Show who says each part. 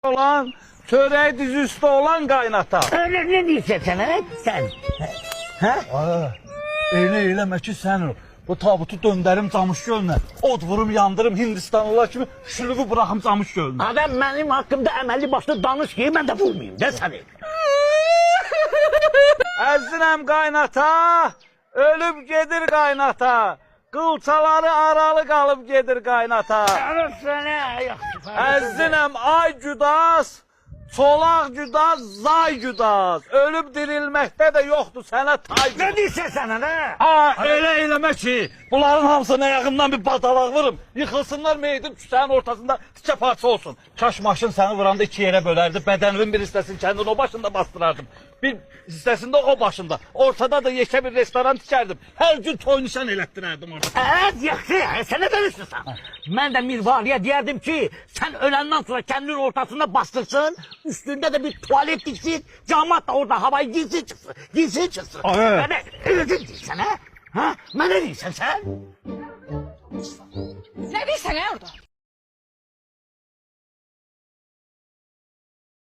Speaker 1: olan, çöreği diz üstü olan qaynata.
Speaker 2: Öyle ne diyorsun sen? Ha?
Speaker 1: Elə eləmə ki sən o. Bu tabutu döndərim Camış gölünə. Od vurum, yandırım Hindistanlılar kimi şülüğü bıraxım Camış gölünə.
Speaker 2: Adam benim hakkımda əməlli başlı danış ki, ben de vurmayayım de seni.
Speaker 1: Əzinəm qaynata, ölüb gedir qaynata. Qılçaları aralı qalıb gedir qaynata. Əzinəm ay güdaz, çolaq güdaz, zay güdaz. Ölüb dirilməkdə də yoxdur sənə tay güdaz.
Speaker 2: Ne diyorsun sen ha?
Speaker 1: Elə eləmə ki, bunların hamısına ayağımdan bir badalaq vurum. Yıxılsınlar meydin küçənin ortasında tikə parça olsun. Kaş maşın səni vuranda iki yerə bölərdi. Bədənimin bir hissəsini kəndin o başında bastırardım. Bir hissəsində o başında. Ortada da yeşə bir restoran tikərdim. Hər gün toy nişan elətdirərdim orada.
Speaker 2: Evet yaxşı, sen ne danışırsan? Ben de Mirvali'ye diyerdim ki, sen ölenden sonra kendini ortasında bastırsın, üstünde de bir tuvalet diksin, camaat da orada havayı giysin çıksın.
Speaker 1: Evet.
Speaker 2: Ben öyle diyorsun ha? Ha? Ben ne diyorsun sen?
Speaker 3: Ne diyorsun ya orada?